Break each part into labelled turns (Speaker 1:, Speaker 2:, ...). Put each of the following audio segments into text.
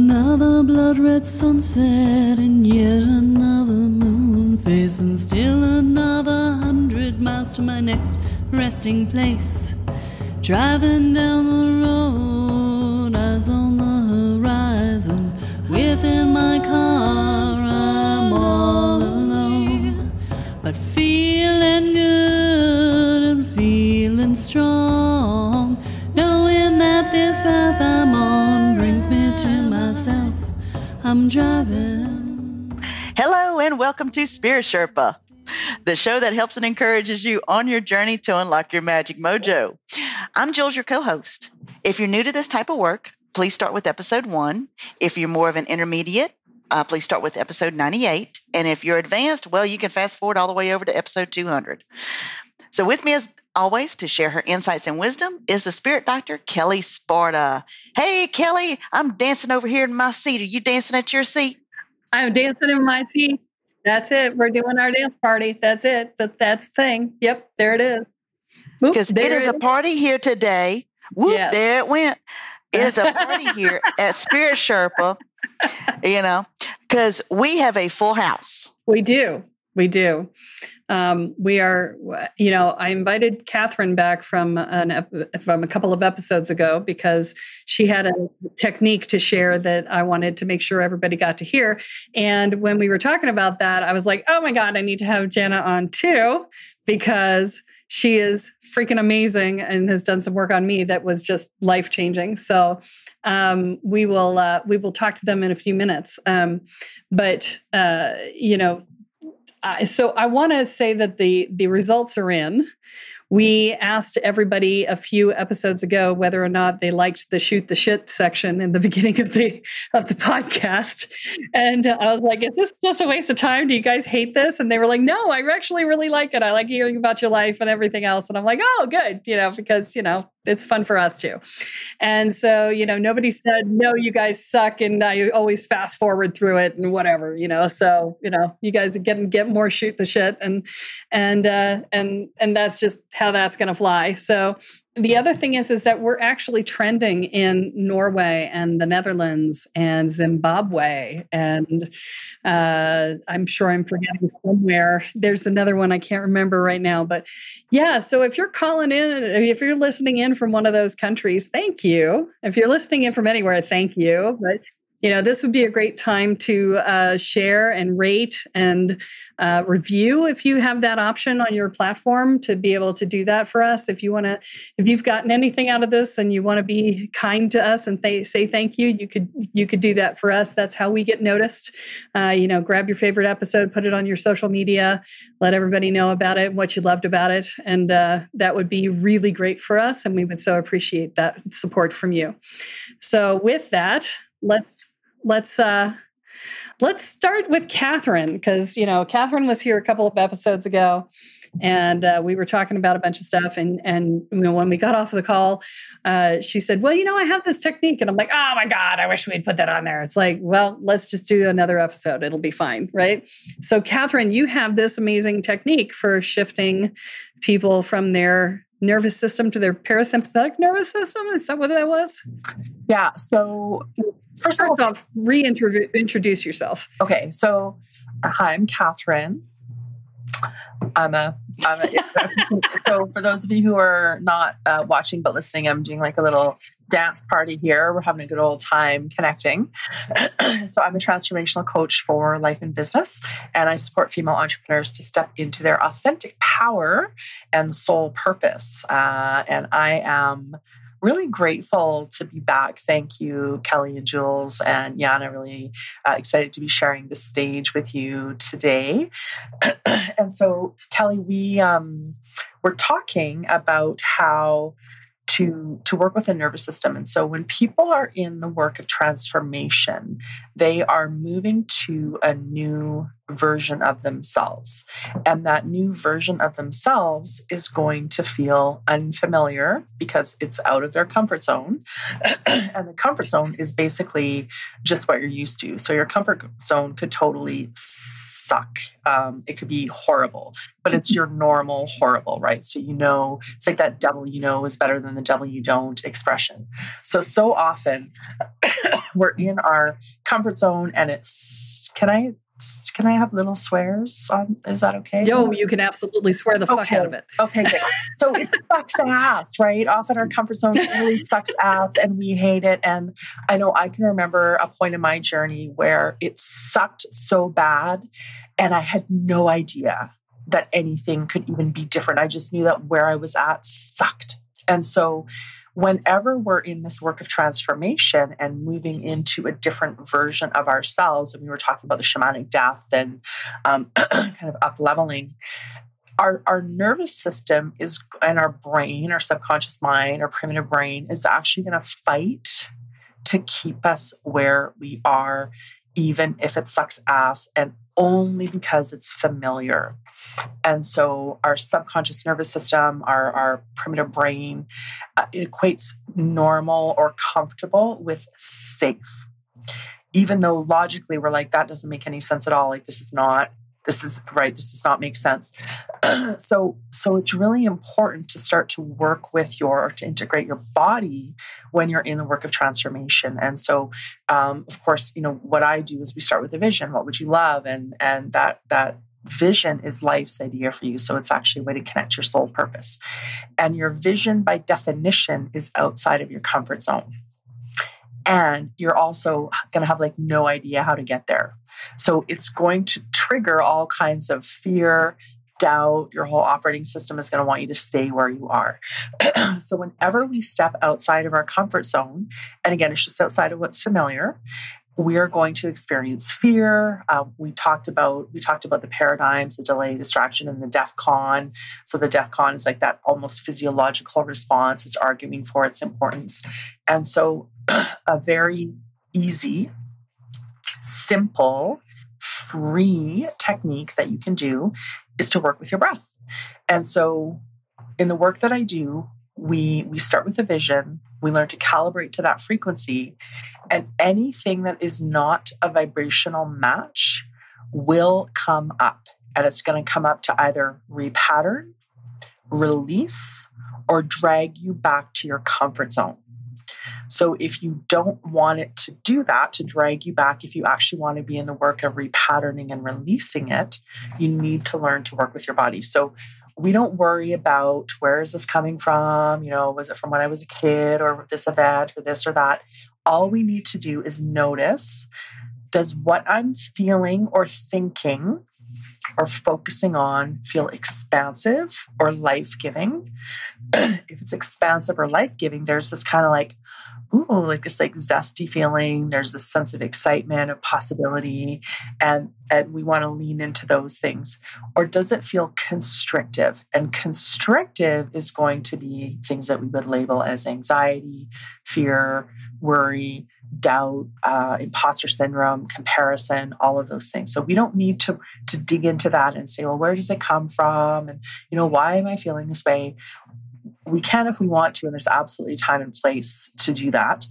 Speaker 1: another blood-red sunset and yet another moon face, and still another 100 miles to my next resting place. Driving down the road, eyes on the horizon. Within my car, I'm all alone, but feeling good and feeling strong, knowing that this path I'm on brings me to myself. I'm driving.
Speaker 2: Hello and welcome to Spirit Sherpa, the show that helps and encourages you on your journey to unlock your magic mojo. I'm Jules, your co-host. If you're new to this type of work, please start with episode 1. If you're more of an intermediate, please start with episode 98. And if you're advanced, well, you can fast forward all the way over to episode 200. So with me, as always, to share her insights and wisdom is the spirit doctor, Kelle Sparta. Hey, Kelle, I'm dancing over here in my seat. Are you dancing at your seat?
Speaker 3: I'm dancing in my seat. That's it. We're doing our dance party. That's it. That's the thing. Yep, there it is.
Speaker 2: Because it is a party here today. Whoop, yes. There it went. It is a party here at Spirit Sherpa, because we have a full house.
Speaker 3: We do. We are, I invited Katherine back from a couple of episodes ago because she had a technique to share that I wanted to make sure everybody got to hear. And when we were talking about that, I was like, oh my God, I need to have Jana on too, because she is freaking amazing and has done some work on me that was just life-changing. So we will talk to them in a few minutes. So I want to say that the results are in. We asked everybody a few episodes ago whether or not they liked the shoot the shit section in the beginning of the podcast. And I was like, is this just a waste of time? Do you guys hate this? And they were like, no, I actually really like it. I like hearing about your life and everything else. And I'm like, oh, good. Because, it's fun for us too. And so, nobody said, no, you guys suck. And I always fast forward through it and whatever, so, you guys get more shoot the shit. And that's just how that's going to fly. So the other thing is that we're actually trending in Norway and the Netherlands and Zimbabwe. And I'm sure I'm forgetting somewhere. There's another one I can't remember right now. But yeah, so if you're calling in, if you're listening in from one of those countries, thank you. If you're listening in from anywhere, thank you. But this would be a great time to share and rate and review if you have that option on your platform to be able to do that for us. If you've gotten anything out of this and you want to be kind to us and say thank you, you could do that for us. That's how we get noticed. Grab your favorite episode, put it on your social media, let everybody know about it, what you loved about it, and that would be really great for us. And we would so appreciate that support from you. So with that, let's start with Katherine, because Katherine was here a couple of episodes ago, and we were talking about a bunch of stuff. And when we got off of the call, she said, "Well, I have this technique," and I'm like, "Oh my God, I wish we'd put that on there." It's like, well, let's just do another episode; it'll be fine, right? So, Katherine, you have this amazing technique for shifting people from their nervous system to their parasympathetic nervous system. Is that what that was?
Speaker 4: Yeah. So first
Speaker 3: off, reintroduce yourself.
Speaker 4: Okay. So hi, I'm Katherine. So for those of you who are not watching but listening, I'm doing like a little dance party here. We're having a good old time connecting. So I'm a transformational coach for life and business, and I support female entrepreneurs to step into their authentic power and soul purpose. And I am really grateful to be back. Thank you, Kelle and Jules and Jana. Really excited to be sharing the stage with you today. And so, Kelle, we're talking about how to work with the nervous system. And so when people are in the work of transformation, they are moving to a new version of themselves. And that new version of themselves is going to feel unfamiliar because it's out of their comfort zone. And the comfort zone is basically just what you're used to. So your comfort zone could totally suck. It could be horrible, but it's your normal horrible, right? So, it's like that devil is better than the devil you don't expression. So often we're in our comfort zone, and can I have little swears? Is that okay?
Speaker 3: Yo, you can absolutely swear the fuck out of it.
Speaker 4: Okay, good. So it sucks ass, right? Often our comfort zone really sucks ass and we hate it. And I know I can remember a point in my journey where it sucked so bad and I had no idea that anything could even be different. I just knew that where I was at sucked. And so whenever we're in this work of transformation and moving into a different version of ourselves, and we were talking about the shamanic death and kind of up-leveling, our nervous system and our brain, our subconscious mind, our primitive brain is actually going to fight to keep us where we are, even if it sucks ass, and only because it's familiar. And so our subconscious nervous system, our primitive brain, it equates normal or comfortable with safe. Even though logically we're like, that doesn't make any sense at all. Like, this does not make sense. So it's really important to start to work or to integrate your body when you're in the work of transformation. And so, of course, what I do is we start with a vision. What would you love? And that vision is life's idea for you. So it's actually a way to connect your soul purpose. And your vision, by definition, is outside of your comfort zone. And you're also going to have no idea how to get there. So it's going to trigger all kinds of fear, doubt. Your whole operating system is going to want you to stay where you are. So whenever we step outside of our comfort zone, and again, it's just outside of what's familiar, we are going to experience fear. We talked about the paradigms, the delay, distraction, and the DEFCON. So the DEFCON is like that almost physiological response. It's arguing for its importance. And so a very easy, simple, free technique that you can do is to work with your breath. And so in the work that I do, we start with a vision. We learn to calibrate to that frequency, and anything that is not a vibrational match will come up, and it's going to come up to either repattern, release, or drag you back to your comfort zone. So if you don't want it to do that, to drag you back, if you actually want to be in the work of repatterning and releasing it, you need to learn to work with your body. So we don't worry about where is this coming from? Was it from when I was a kid, or this event, or this or that? All we need to do is notice, does what I'm feeling or thinking or focusing on feel expansive or life-giving? If it's expansive or life-giving, there's this kind of this zesty feeling. There's this sense of excitement, of possibility, and we want to lean into those things. Or does it feel constrictive? And constrictive is going to be things that we would label as anxiety, fear, worry, doubt, imposter syndrome, comparison, all of those things. So we don't need to dig into that and say, well, where does it come from? And, why am I feeling this way? We can if we want to, and there's absolutely time and place to do that.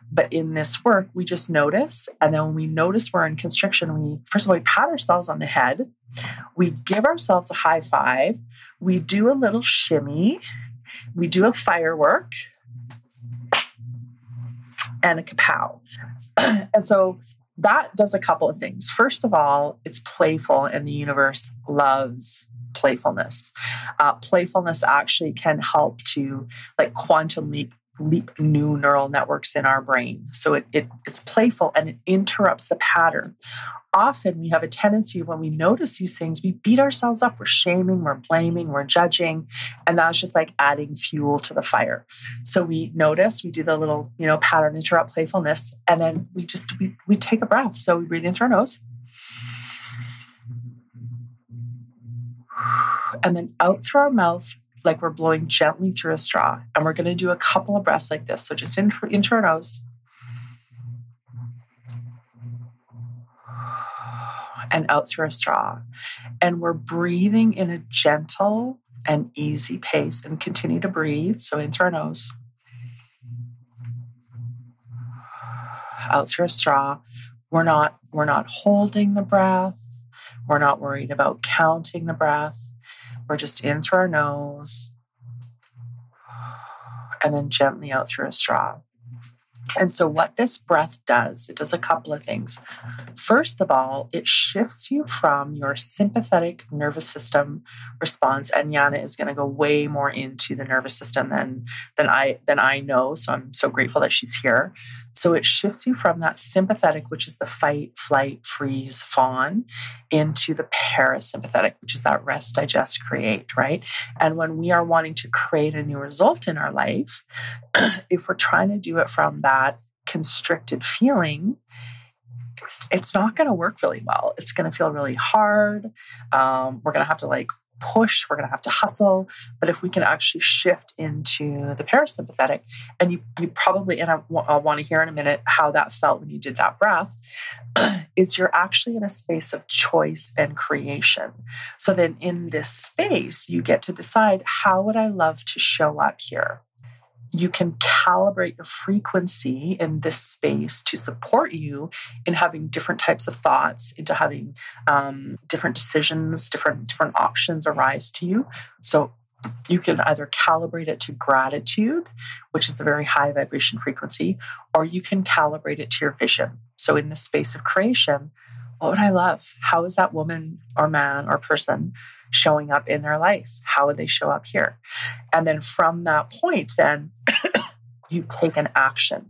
Speaker 4: But in this work, we just notice. And then when we notice we're in constriction, we pat ourselves on the head. We give ourselves a high five. We do a little shimmy. We do a firework and a kapow. And so that does a couple of things. First of all, it's playful, and the universe loves playfulness. Playfulness actually can help to quantum leap new neural networks in our brain. So it's playful, and it interrupts the pattern. Often we have a tendency, when we notice these things, we beat ourselves up. We're shaming, we're blaming, we're judging, and that's just adding fuel to the fire. So we notice, we do the little pattern interrupt playfulness, and then we take a breath. So we breathe in through our nose, and then out through our mouth, like we're blowing gently through a straw. And we're going to do a couple of breaths like this. So just in through our nose, and out through a straw. And we're breathing in a gentle and easy pace, and continue to breathe. So in through our nose, out through a straw. We're not holding the breath. We're not worried about counting the breath. We're just in through our nose and then gently out through a straw. And so what this breath does, it does a couple of things. First of all, it shifts you from your sympathetic nervous system response. And Jana is going to go way more into the nervous system than I know. So I'm so grateful that she's here. So it shifts you from that sympathetic, which is the fight, flight, freeze, fawn, into the parasympathetic, which is that rest, digest, create, right? And when we are wanting to create a new result in our life, if we're trying to do it from that constricted feeling, it's not going to work really well. It's going to feel really hard. We're going to have to push, we're going to have to hustle. But if we can actually shift into the parasympathetic, and you probably, and I'll want to hear in a minute how that felt when you did that breath, is you're actually in a space of choice and creation. So then in this space, you get to decide, how would I love to show up here? You can calibrate your frequency in this space to support you in having different types of thoughts, into having different decisions, different options arise to you. So you can either calibrate it to gratitude, which is a very high vibration frequency, or you can calibrate it to your vision. So in this space of creation, what would I love? How is that woman or man or person showing up in their life? How would they show up here? And then from that point, then you take an action.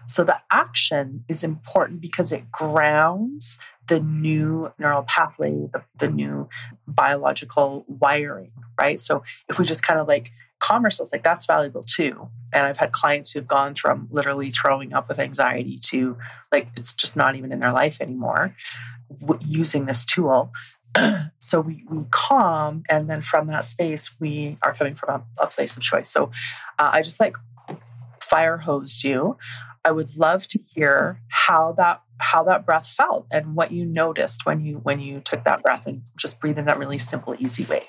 Speaker 4: So the action is important because it grounds the new neural pathway, the new biological wiring, right? So if we just kind of calm ourselves, that's valuable too. And I've had clients who've gone from literally throwing up with anxiety to it's just not even in their life anymore using this tool. So we calm, and then from that space, we are coming from a place of choice. So I just fire hosed you. I would love to hear how that breath felt and what you noticed when you took that breath and just breathe in that really simple, easy way.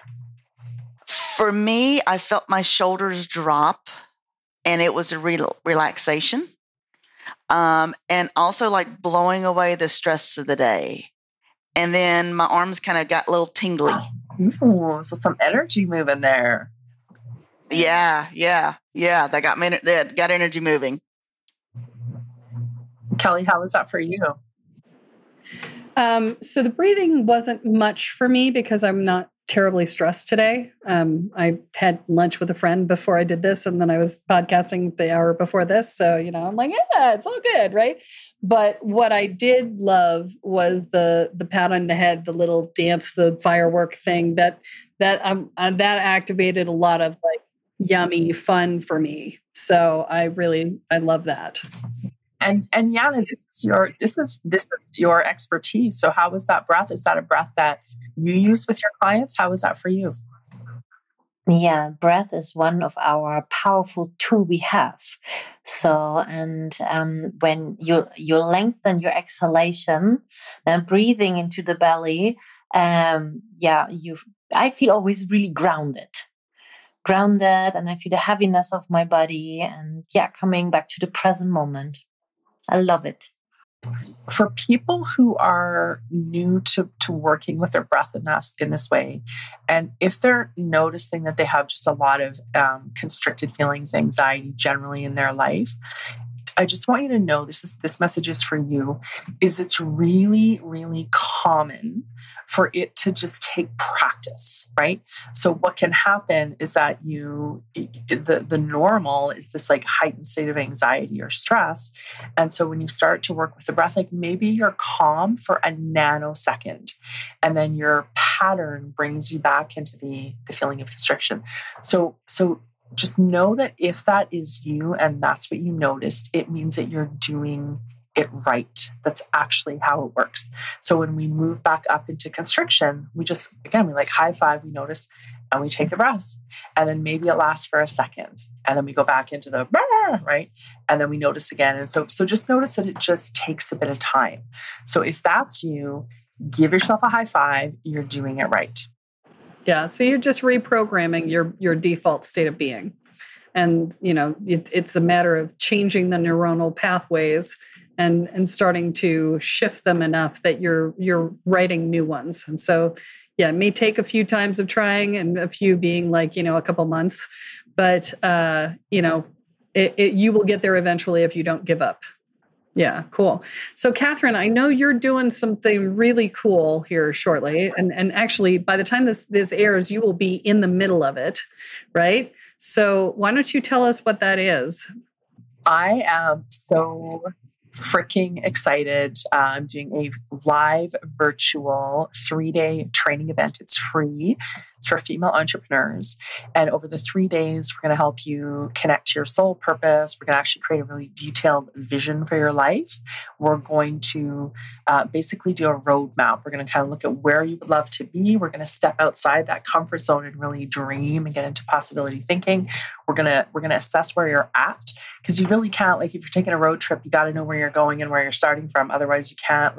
Speaker 2: For me, I felt my shoulders drop, and it was a relaxation, and also blowing away the stress of the day. And then my arms kind of got a little tingly.
Speaker 4: Ooh, so some energy moving there.
Speaker 2: Yeah. That got energy moving.
Speaker 4: Kelle, how was that for you?
Speaker 3: So the breathing wasn't much for me because I'm not terribly stressed today. I had lunch with a friend before I did this, and then I was podcasting the hour before this. So, I'm like, yeah, it's all good, right? But what I did love was the pat on the head, the little dance, the firework thing that activated a lot of yummy fun for me. So I love that.
Speaker 4: And Jana, this is your expertise. So how was that breath? Is that a breath that you use with your clients? How was that for you?
Speaker 5: Yeah, breath is one of our powerful tools we have. So, and when you lengthen your exhalation and breathing into the belly, I feel always really grounded, and I feel the heaviness of my body, and coming back to the present moment. I love it.
Speaker 4: For people who are new to working with their breath in this way, and if they're noticing that they have just a lot of constricted feelings, anxiety generally in their life, I just want you to know this message is for you. It's really, really common for it to just take practice, right? So what can happen is that the normal is this heightened state of anxiety or stress. And so when you start to work with the breath, maybe you're calm for a nanosecond, and then your pattern brings you back into the feeling of constriction. So just know that if that is you and that's what you noticed, it means that you're doing it right. That's actually how it works. So when we move back up into constriction, we high five, we notice, and we take the breath. And then maybe it lasts for a second. And then we go back into the, right? And then we notice again. And so just notice that it just takes a bit of time. So if that's you, give yourself a high five. You're doing it right.
Speaker 3: Yeah. So you're just reprogramming your default state of being. And, it's a matter of changing the neuronal pathways and starting to shift them enough that you're writing new ones. And so, yeah, it may take a few times of trying and a few being like, a couple months, but, you will get there eventually if you don't give up. Yeah, cool. So, Katherine, I know you're doing something really cool here shortly. And actually, by the time this airs, you will be in the middle of it, right? So why don't you tell us what that is?
Speaker 4: I am so freaking excited. I'm doing a live virtual 3-day training event. It's free. It's for female entrepreneurs. And over the 3 days, we're going to help you connect to your soul purpose. We're going to actually create a really detailed vision for your life. We're going to basically do a roadmap. We're going to kind of look at where you would love to be. We're going to step outside that comfort zone and really dream and get into possibility thinking. We're going to assess where you're at, because you really can't, like, if you're taking a road trip, you got to know where you're going and where you're starting from. Otherwise, you can't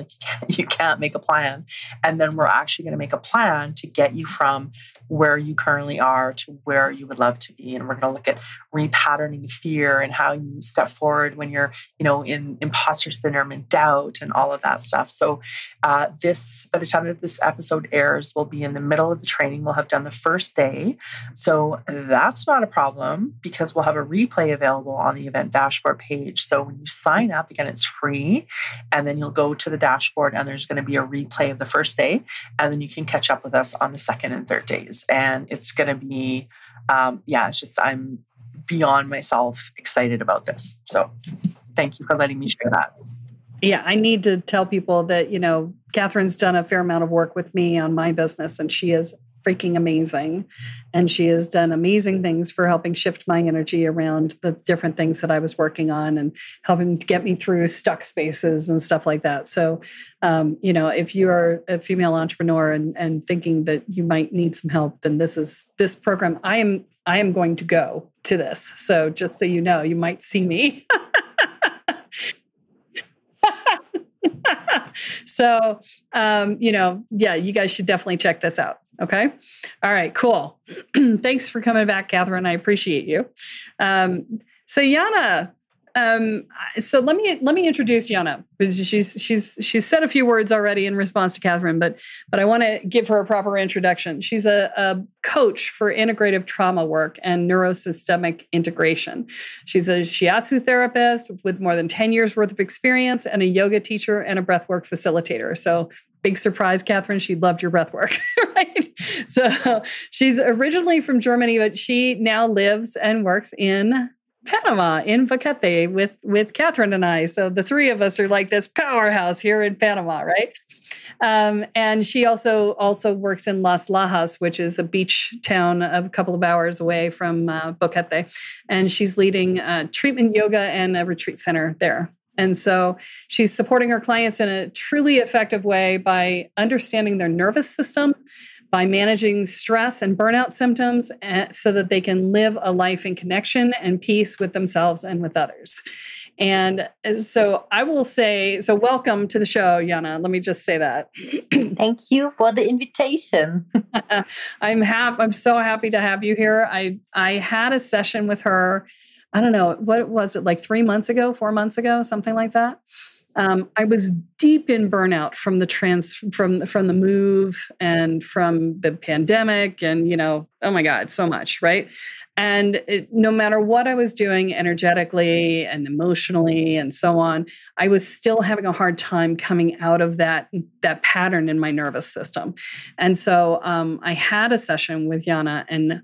Speaker 4: make a plan. And then we're actually going to make a plan to get you from where you currently are to where you would love to be. And we're going to look at repatterning fear and how you step forward when you're, in imposter syndrome and doubt and all of that stuff. So by the time that this episode airs, we'll be in the middle of the training. We'll have done the first day. So that's not a problem, because we'll have a replay available on the event dashboard page. So when you sign up, again, it's free. And then you'll go to the dashboard and there's going to be a replay of the first day. And then you can catch up with us on the second and third days. And it's going to be, it's just, I'm beyond myself excited about this. So thank you for letting me share that.
Speaker 3: Yeah, I need to tell people that, Katherine's done a fair amount of work with me on my business, and she is freaking amazing. And she has done amazing things for helping shift my energy around the different things that I was working on and helping to get me through stuck spaces and stuff like that. So, if you are a female entrepreneur and thinking that you might need some help, then this program, I am going to go to this. So just so you know, you might see me. So, you guys should definitely check this out. Okay. All right, cool. Thanks for coming back, Katherine. I appreciate you. So Jana, so let me introduce Jana. She's said a few words already in response to Katherine, but I want to give her a proper introduction. She's a coach for integrative trauma work and neurosystemic integration. She's a shiatsu therapist with more than 10 years worth of experience, and a yoga teacher and a breathwork facilitator. So big surprise, Katherine, she loved your breathwork, right? So she's originally from Germany, but she now lives and works in Panama, in Boquete, with Katherine and I. So the three of us are like this powerhouse here in Panama, right? And she also works in Las Lajas, which is a beach town a couple of hours away from Boquete. And she's leading treatment yoga and a retreat center there. And so she's supporting her clients in a truly effective way by understanding their nervous system, by managing stress and burnout symptoms, so that they can live a life in connection and peace with themselves and with others. And so I will say, so welcome to the show, Jana. Let me just say that.
Speaker 5: Thank you for the invitation.
Speaker 3: I'm so happy to have you here. I had a session with her. I don't know, what was it, like 4 months ago, something like that. I was deep in burnout from the move and from the pandemic, and oh my God, so much, right? And no matter what I was doing energetically and emotionally and so on, I was still having a hard time coming out of that pattern in my nervous system. And so I had a session with Jana, and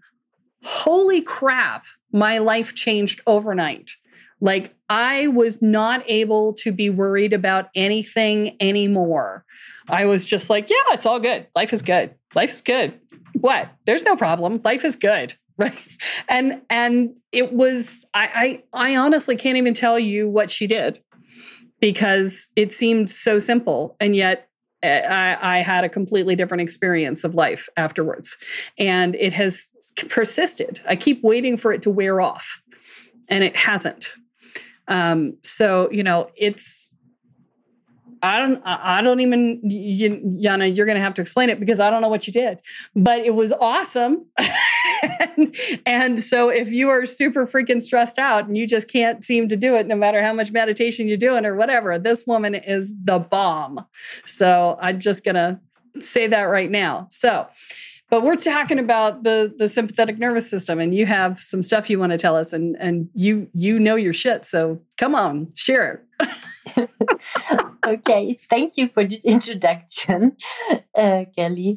Speaker 3: holy crap, my life changed overnight. Like, I was not able to be worried about anything anymore. I was just like, yeah, it's all good. Life is good. Life's good. What? There's no problem. Life is good. Right. And it was, I honestly can't even tell you what she did, because it seemed so simple. And yet I had a completely different experience of life afterwards. And it has persisted. I keep waiting for it to wear off, and it hasn't. So, it's, I don't even, Jana, you're going to have to explain it, because I don't know what you did, but it was awesome. And so if you are super freaking stressed out and you just can't seem to do it, no matter how much meditation you're doing or whatever, this woman is the bomb. So I'm just going to say that right now. So, but we're talking about the sympathetic nervous system, and you have some stuff you want to tell us, and you know your shit. So come on, share it.
Speaker 5: Okay, thank you for this introduction, Kelle.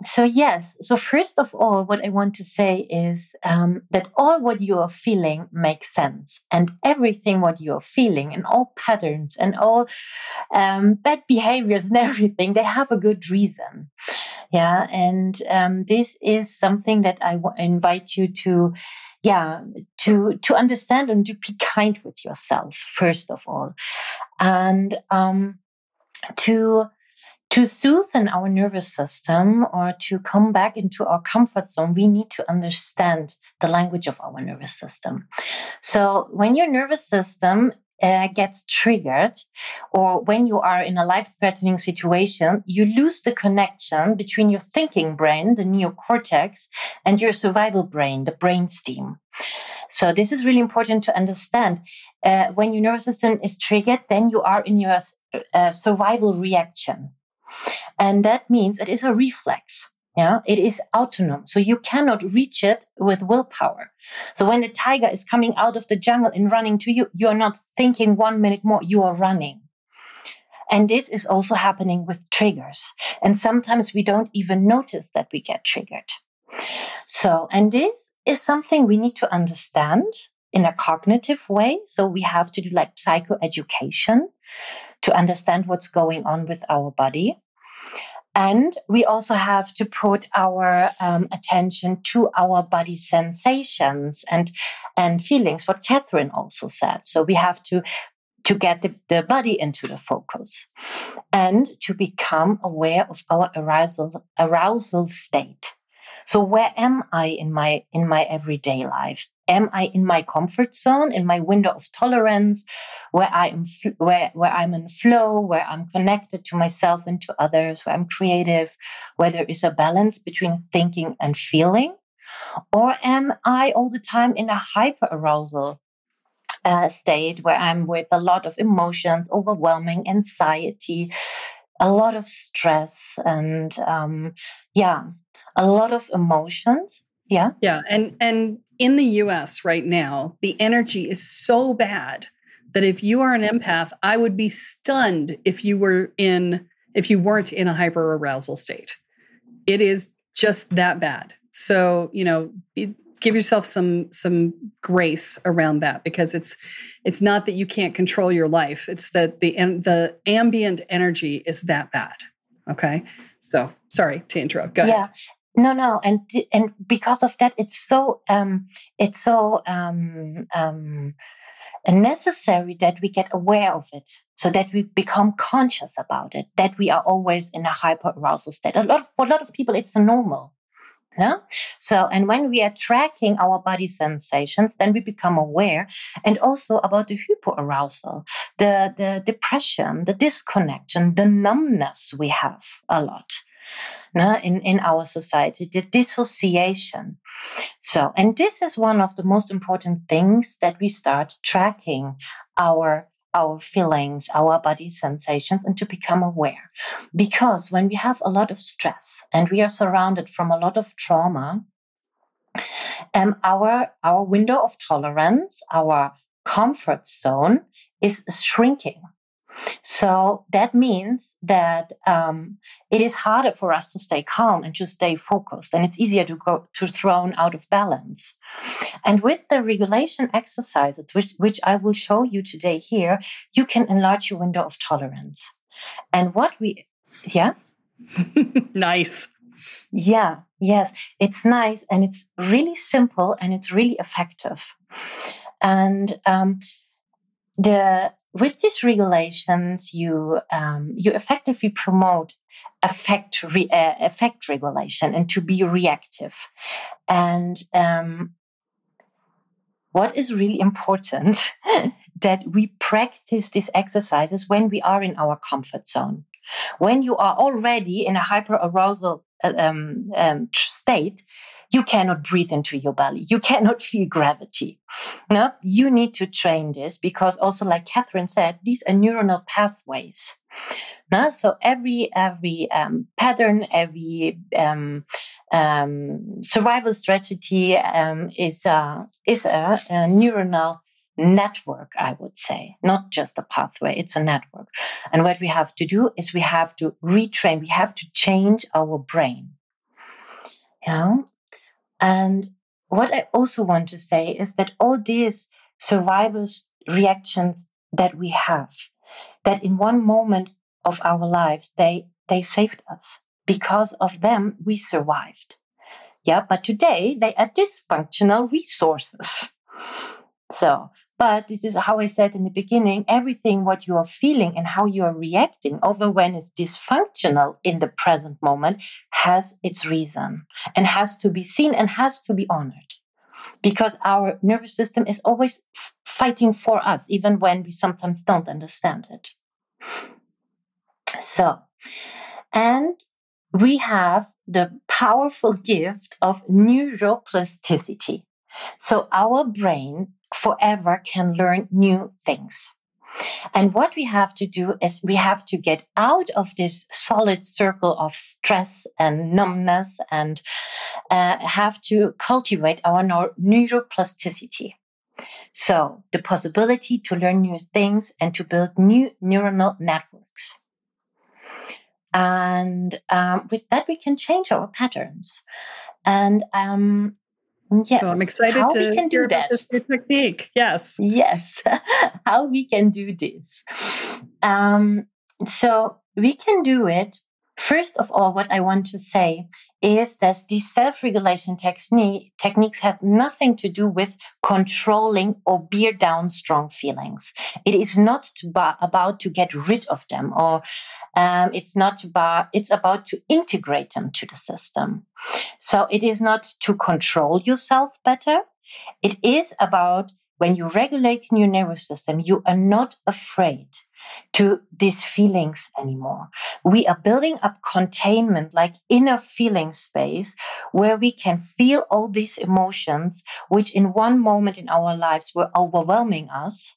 Speaker 5: So first of all, what I want to say is that all what you are feeling makes sense, and everything what you are feeling, and all patterns and all bad behaviors and everything, they have a good reason. Yeah, and this is something that I invite you to understand and to be kind with yourself first of all, and to soothe our nervous system, or to come back into our comfort zone, we need to understand the language of our nervous system. So when your nervous system gets triggered, or when you are in a life-threatening situation, you lose the connection between your thinking brain, the neocortex, and your survival brain, the brainstem. So this is really important to understand. When your nervous system is triggered, then you are in your survival reaction. And that means it is a reflex. Yeah, it is autonomous. So you cannot reach it with willpower. So when the tiger is coming out of the jungle and running to you, you are not thinking 1 minute more, you are running. And this is also happening with triggers. And sometimes we don't even notice that we get triggered. So, and this is something we need to understand in a cognitive way. So we have to do like psychoeducation to understand what's going on with our body. And we also have to put our attention to our body sensations and feelings, what Katherine also said. So we have to get the body into the focus and to become aware of our arousal state. So where am I in my everyday life? Am I in my comfort zone, in my window of tolerance, where I'm in flow, where I'm connected to myself and to others, where I'm creative, where there is a balance between thinking and feeling? Or am I all the time in a hyper-arousal state where I'm with a lot of emotions, overwhelming anxiety, a lot of stress, and a lot of emotions. Yeah.
Speaker 3: Yeah. And in the US right now, the energy is so bad that if you are an empath, I would be stunned if you weren't in a hyper arousal state. It is just that bad. So, give yourself some grace around that, because it's not that you can't control your life. It's that the ambient energy is that bad. Okay. So sorry to interrupt. Go ahead.
Speaker 5: Yeah. No, and because of that, it's so necessary that we get aware of it, so that we become conscious about it. That we are always in a hyper arousal state. For a lot of people, it's a normal. Yeah. So, and when we are tracking our body sensations, then we become aware, and also about the hyperarousal, the depression, the disconnection, the numbness we have a lot. In our society, the dissociation. So, and this is one of the most important things, that we start tracking our feelings, our body sensations, and to become aware. Because when we have a lot of stress and we are surrounded from a lot of trauma, our window of tolerance, our comfort zone is shrinking. So that means that it is harder for us to stay calm and to stay focused, and it's easier to thrown out of balance. And with the regulation exercises, which I will show you today here, you can enlarge your window of tolerance. And
Speaker 3: Nice.
Speaker 5: Yeah, yes, it's nice, and it's really simple, and it's really effective. And with these regulations, you effectively promote affect regulation and to be reactive. And what is really important, that we practice these exercises when we are in our comfort zone. When you are already in a hyper-arousal state, You cannot breathe into your belly. You cannot feel gravity. No, you need to train this because also, like Katherine said, these are neuronal pathways. No? So every pattern, every survival strategy is a neuronal network, I would say, not just a pathway, it's a network. And what we have to do is we have to retrain, we have to change our brain. Yeah. And what I also want to say is that all these survival reactions that we have, that in one moment of our lives, they saved us. Because of them, we survived. Yeah, but today they are dysfunctional resources. So, but this is how I said in the beginning, everything what you are feeling and how you are reacting over when it's dysfunctional in the present moment has its reason and has to be seen and has to be honored. Because our nervous system is always fighting for us, even when we sometimes don't understand it. So, and we have the powerful gift of neuroplasticity. So our brain forever can learn new things. And what we have to do is we have to get out of this solid circle of stress and numbness and have to cultivate our neuroplasticity. So the possibility to learn new things and to build new neuronal networks. And with that, we can change our patterns. And yes,
Speaker 3: so I'm excited
Speaker 5: how
Speaker 3: to
Speaker 5: we can
Speaker 3: hear
Speaker 5: do
Speaker 3: about
Speaker 5: that.
Speaker 3: this new technique. Yes.
Speaker 5: Yes, how we can do this. So we can do it. First of all, what I want to say is that these self-regulation techniques have nothing to do with controlling or bear down strong feelings. It is not about to get rid of them, or it's about to integrate them to the system. So it is not to control yourself better. It is about when you regulate your nervous system, you are not afraid to these feelings anymore. We are building up containment, like inner feeling space, where we can feel all these emotions, which in one moment in our lives were overwhelming us,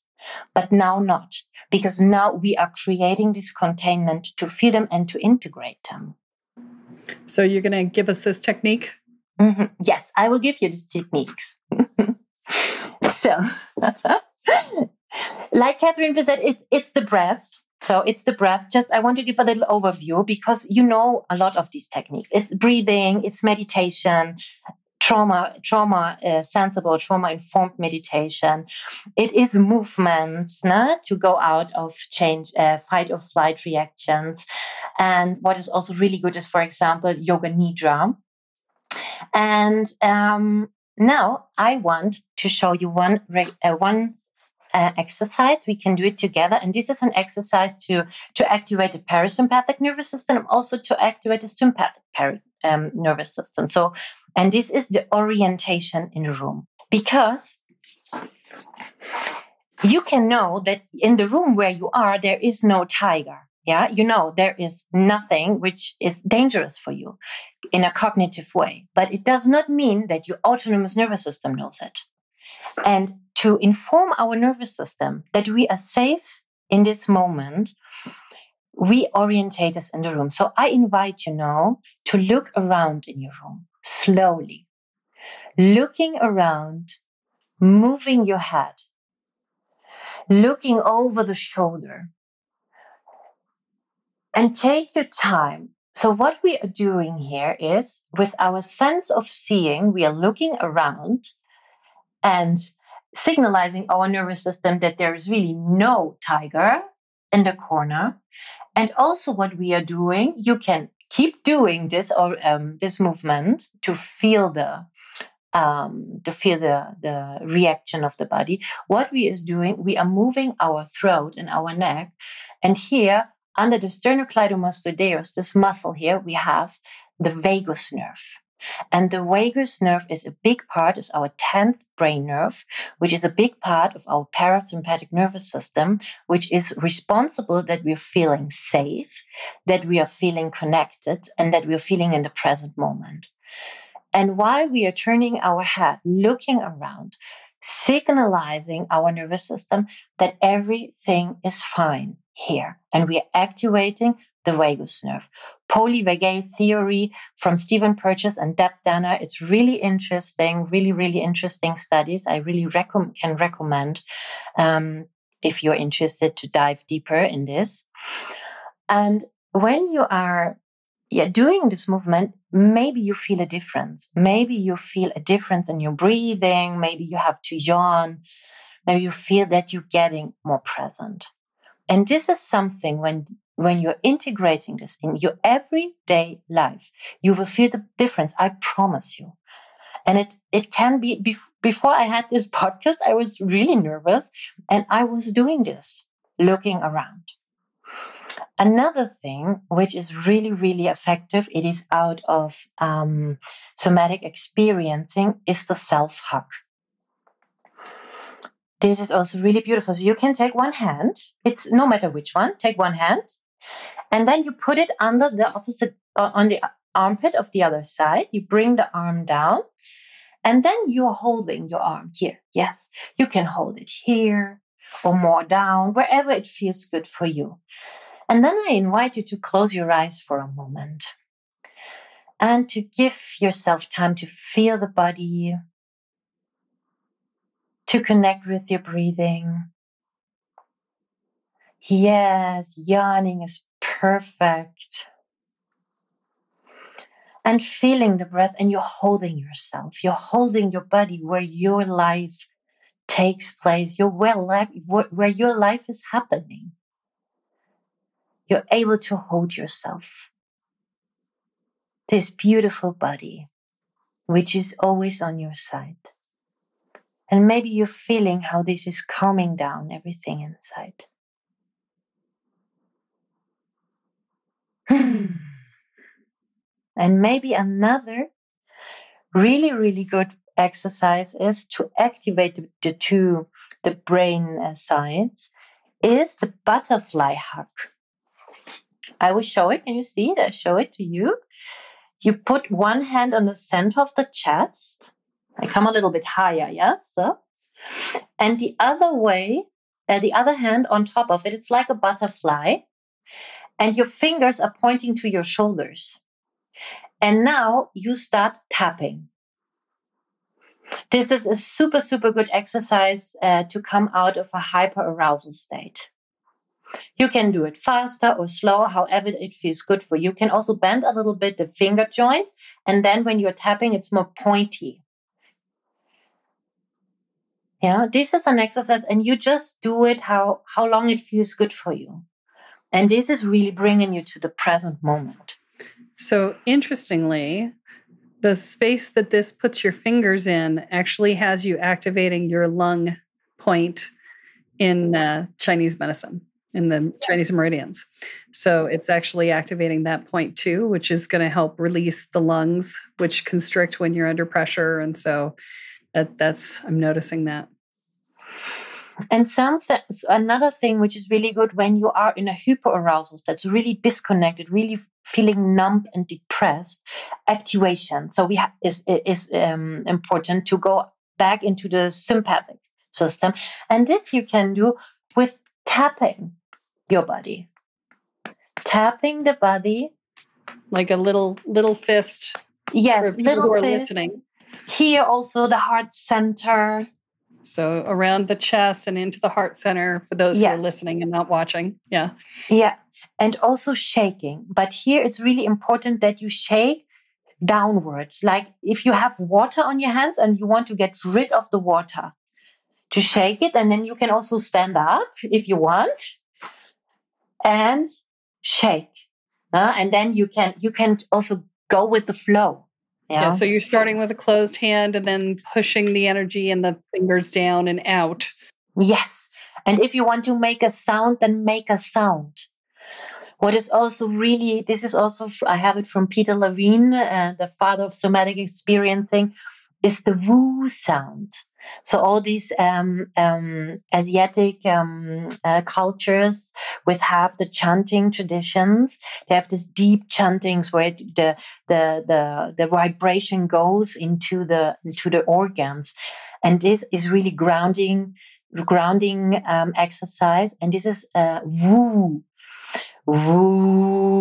Speaker 5: but now not, because now we are creating this containment to feel them and to integrate them.
Speaker 3: So you're going to give us this technique?
Speaker 5: Mm-hmm. Yes, I will give you these techniques. So, like Katherine said, it's the breath. So it's the breath. Just I want to give a little overview because you know a lot of these techniques. It's breathing, it's meditation, sensible, trauma-informed meditation. It is movements to go out of change, fight or flight reactions. And what is also really good is, for example, yoga nidra. And now I want to show you one exercise. We can do it together. And this is an exercise to activate the parasympathetic nervous system, also to activate the sympathetic nervous system. So, and this is the orientation in the room. Because you can know that in the room where you are, there is no tiger. Yeah, you know, there is nothing which is dangerous for you in a cognitive way. But it does not mean that your autonomous nervous system knows it. And to inform our nervous system that we are safe in this moment, we orientate us in the room. So I invite you now to look around in your room slowly, looking around, moving your head, looking over the shoulder, and take your time. So what we are doing here is, with our sense of seeing, we are looking around and signalizing our nervous system that there is really no tiger in the corner. And also what we are doing, you can keep doing this or this movement to feel the reaction of the body. What we is doing, we are moving our throat and our neck. And here, under the sternocleidomastoideus, this muscle here, we have the vagus nerve. And the vagus nerve is a big part, is our 10th brain nerve, which is a big part of our parasympathetic nervous system, which is responsible that we're feeling safe, that we are feeling connected, and that we're feeling in the present moment. And while we are turning our head, looking around, signalizing our nervous system that everything is fine here. And we are activating the vagus nerve. Polyvagal theory from Stephen Purchase and Deb Danner. It's really interesting, really, really interesting studies. I really can recommend if you're interested to dive deeper in this. And when you are doing this movement, maybe you feel a difference. Maybe you feel a difference in your breathing. Maybe you have to yawn. Maybe you feel that you're getting more present. And this is something when you're integrating this in your everyday life, you will feel the difference. I promise you. And it can be, before I had this podcast, I was really nervous and I was doing this, looking around. Another thing which is really, really effective, it is out of somatic experiencing, is the self-hug. This is also really beautiful. So you can take one hand, it's no matter which one, take one hand, and then you put it under the opposite, on the armpit of the other side. You bring the arm down, and then you're holding your arm here. Yes, you can hold it here or more down, wherever it feels good for you. And then I invite you to close your eyes for a moment and to give yourself time to feel the body, to connect with your breathing. Yes, yawning is perfect. And feeling the breath, and you're holding yourself. You're holding your body where your life takes place, where your life is happening. You're able to hold yourself. This beautiful body, which is always on your side. And maybe you're feeling how this is calming down everything inside. And maybe another really, really good exercise is to activate the brain sides, is the butterfly hug. I will show it. Can you see it? I show it to you. You put one hand on the center of the chest. I come a little bit higher, yes? So. And the other hand on top of it, it's like a butterfly. And your fingers are pointing to your shoulders. And now you start tapping. This is a super, super good exercise to come out of a hyperarousal state. You can do it faster or slower, however it feels good for you. You can also bend a little bit the finger joints, and then when you're tapping, it's more pointy. Yeah, this is an exercise, and you just do it how long it feels good for you. And this is really bringing you to the present moment.
Speaker 3: So interestingly, the space that this puts your fingers in actually has you activating your lung point in Chinese medicine, in the Chinese meridians. So it's actually activating that point too, which is going to help release the lungs, which constrict when you're under pressure. And so that's I'm noticing that.
Speaker 5: And another thing which is really good when you are in a hyperarousal that's really disconnected, really feeling numb and depressed, activation. So is important to go back into the sympathetic system. And this you can do with tapping your body. Tapping the body.
Speaker 3: Like a little fist.
Speaker 5: Yes,
Speaker 3: for people
Speaker 5: little
Speaker 3: who are
Speaker 5: fist.
Speaker 3: listening.
Speaker 5: Here also the heart center.
Speaker 3: So around the chest and into the heart center for those who are listening and not watching. Yeah.
Speaker 5: Yeah. And also shaking. But here it's really important that you shake downwards. Like if you have water on your hands and you want to get rid of the water, to shake it. And then you can also stand up if you want and shake. And then you can also go with the flow.
Speaker 3: Yeah, so you're starting with a closed hand and then pushing the energy and the fingers down and out.
Speaker 5: Yes. And if you want to make a sound, then make a sound. What is also really, I have it from Peter Levine, the father of somatic experiencing, is the woo sound. So all these Asiatic cultures have the chanting traditions. They have these deep chantings where the vibration goes into the organs, and this is really grounding exercise. And this is woo. Woo.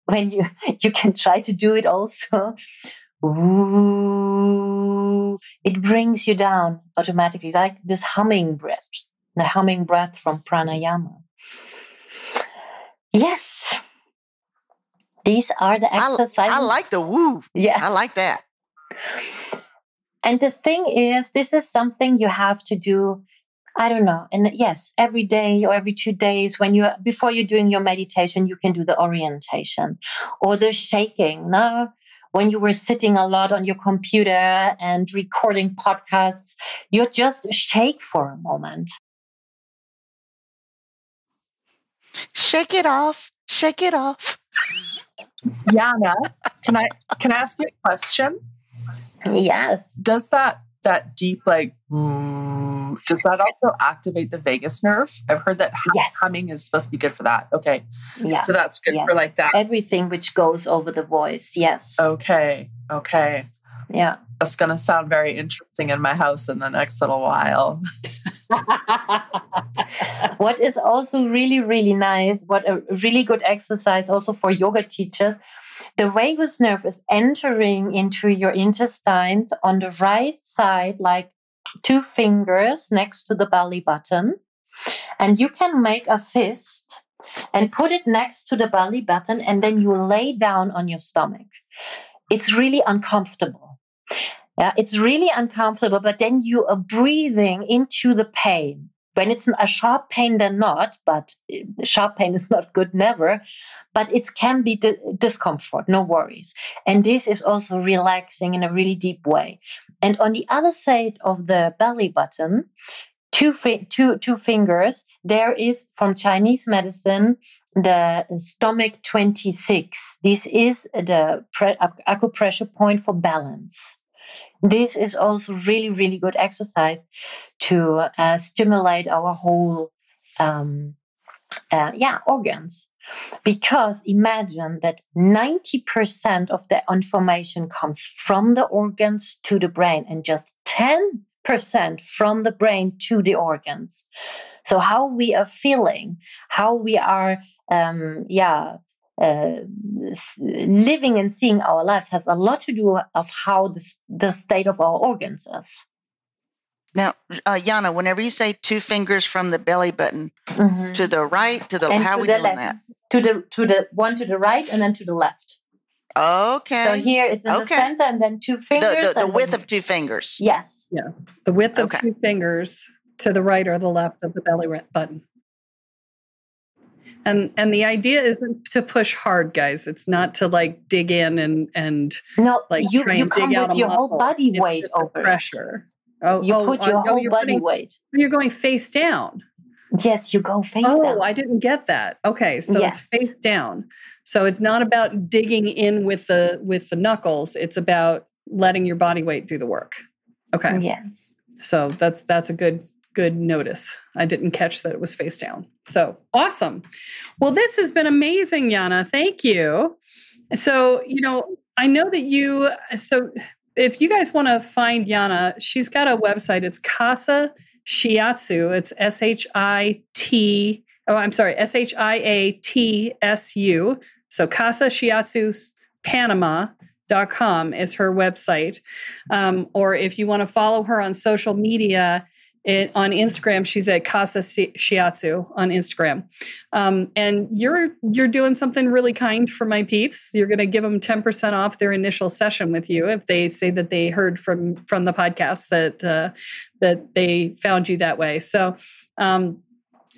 Speaker 5: When you can try to do it also. Woo. It brings you down automatically, like this humming breath, the humming breath from pranayama. Yes. These are the exercises.
Speaker 2: I like the woo.
Speaker 5: Yeah.
Speaker 2: I like that.
Speaker 5: And the thing is, this is something you have to do, I don't know. And yes, every day or every 2 days before you're doing your meditation, you can do the orientation or the shaking. Now, when you were sitting a lot on your computer and recording podcasts, you just shake for a moment.
Speaker 2: Shake it off. Shake it off.
Speaker 4: Jana, can I ask you a question?
Speaker 5: Yes.
Speaker 4: Does that deep does that also activate the vagus nerve? I've heard that humming is supposed to be good for that. Okay.
Speaker 5: Yeah.
Speaker 4: So that's good for like that.
Speaker 5: Everything which goes over the voice. Yes.
Speaker 4: Okay.
Speaker 5: Yeah.
Speaker 4: That's going to sound very interesting in my house in the next little while.
Speaker 5: What is also really, really nice, what a really good exercise also for yoga teachers, the vagus nerve is entering into your intestines on the right side, like 2 fingers next to the belly button. And you can make a fist and put it next to the belly button, and then you lay down on your stomach. It's really uncomfortable. Yeah, it's really uncomfortable, but then you are breathing into the pain. When it's a sharp pain, then not, but sharp pain is not good, never. But it can be discomfort, no worries. And this is also relaxing in a really deep way. And on the other side of the belly button, two fingers, there is, from Chinese medicine, the stomach 26. This is the acupressure point for balance. This is also really, really good exercise to stimulate our whole organs. Because imagine that 90% of the information comes from the organs to the brain and just 10% from the brain to the organs. So how we are feeling, how we are living and seeing our lives has a lot to do of how the state of our organs is.
Speaker 2: Now, Jana, whenever you say 2 fingers from the belly button, to the right, to the left, how are we doing that?
Speaker 5: To the one to the right and then to the left.
Speaker 2: Okay.
Speaker 5: So here it's in the center, and then 2 fingers.
Speaker 2: The width of 2 fingers.
Speaker 5: Yes.
Speaker 3: Yeah. The width of 2 fingers to the right or the left of the belly button. And the idea isn't to push hard, guys. It's not to dig in and try and dig out a muscle.
Speaker 5: Your whole body weight over
Speaker 3: pressure.
Speaker 5: You put your whole body weight.
Speaker 3: You're going face down.
Speaker 5: Yes, you go face down.
Speaker 3: Oh, I didn't get that. Okay, so It's face down. So it's not about digging in with the knuckles. It's about letting your body weight do the work. Okay.
Speaker 5: Yes.
Speaker 3: So that's a good notice. I didn't catch that it was face down. So awesome. Well, this has been amazing, Jana. Thank you. So, I know that if you guys want to find Jana, she's got a website. It's Casa Shiatsu. It's SHIATSU. So Casa Shiatsu Panama.com is her website. Or if you want to follow her on social media, on Instagram, she's at Casa Shiatsu on Instagram. And you're doing something really kind for my peeps. You're going to give them 10% off their initial session with you if they say that they heard from the podcast that they found you that way. So I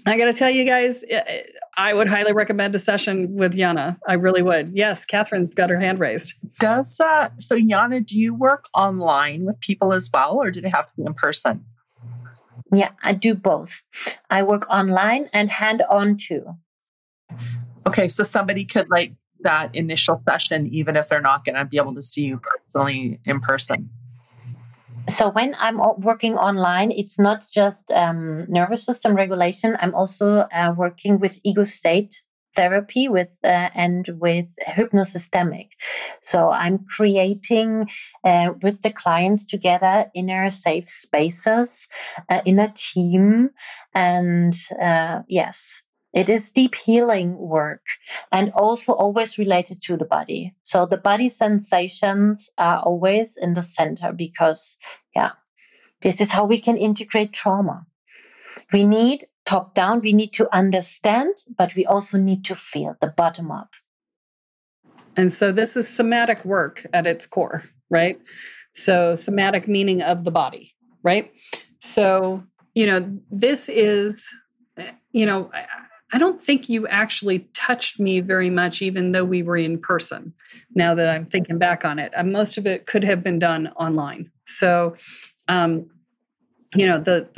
Speaker 3: got to tell you guys, I would highly recommend a session with Jana. I really would. Yes, Catherine's got her hand raised.
Speaker 4: So Jana, do you work online with people as well, or do they have to be in person?
Speaker 5: Yeah, I do both. I work online and hand-on too.
Speaker 4: Okay, so somebody could that initial session, even if they're not going to be able to see you personally in person.
Speaker 5: So when I'm working online, it's not just nervous system regulation. I'm also working with ego state therapy and with hypnosystemic. So I'm creating with the clients together inner safe spaces in a team. And yes, it is deep healing work and also always related to the body. So the body sensations are always in the center because, this is how we can integrate trauma. We need top down, we need to understand, but we also need to feel the bottom up.
Speaker 3: And so this is somatic work at its core, right? So somatic meaning of the body, right? So, this is, I don't think you actually touched me very much, even though we were in person. Now that I'm thinking back on it, most of it could have been done online. So, the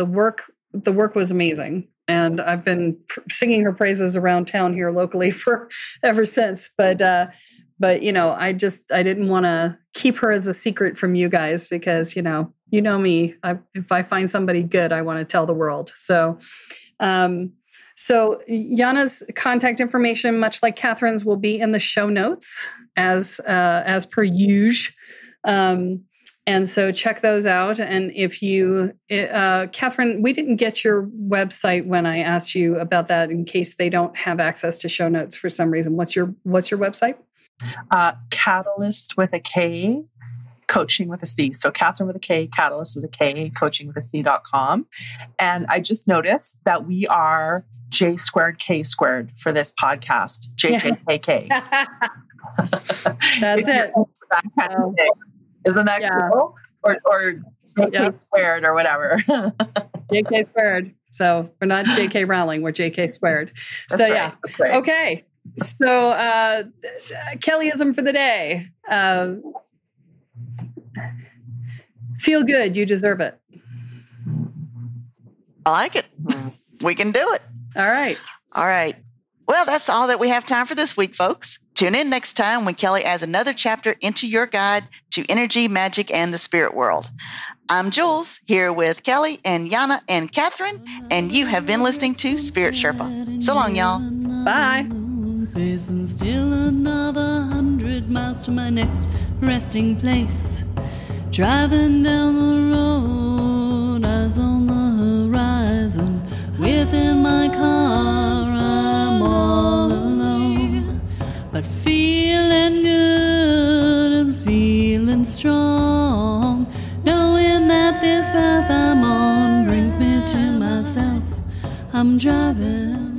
Speaker 3: work was amazing, and I've been singing her praises around town here locally for ever since. But I didn't want to keep her as a secret from you guys because you know me. If I find somebody good, I want to tell the world. So. So Jana's contact information, much like Katherine's, will be in the show notes as per usual. And so check those out. And if you, Katherine, we didn't get your website when I asked you about that in case they don't have access to show notes for some reason. What's your website?
Speaker 4: Catalyst with a K, coaching with a C. So Katherine with a K, Catalyst with a K, coaching with a C.com. And I just noticed that we are J squared K squared for this podcast. JJKK.
Speaker 3: That's it.
Speaker 4: Isn't that cool? Or JK squared or whatever.
Speaker 3: JK squared. So we're not JK Rowling, we're JK squared.
Speaker 4: That's
Speaker 3: so
Speaker 4: right. That's right.
Speaker 3: Okay. So Kellyism for the day. Feel good. You deserve it.
Speaker 2: I like it. We can do it.
Speaker 3: All right.
Speaker 2: All right. Well, that's all that we have time for this week, folks. Tune in next time when Kelle adds another chapter into your guide to energy, magic, and the spirit world. I'm Jules, here with Kelle and Jana and Katherine, and you have been listening to Spirit Sherpa. So long, y'all.
Speaker 3: Bye.
Speaker 1: Facing still another 100 miles to my next resting place. Driving down the road, eyes on the horizon. Within my car, I'm all alone, but feeling good and feeling strong, knowing that this path I'm on brings me to myself. I'm driving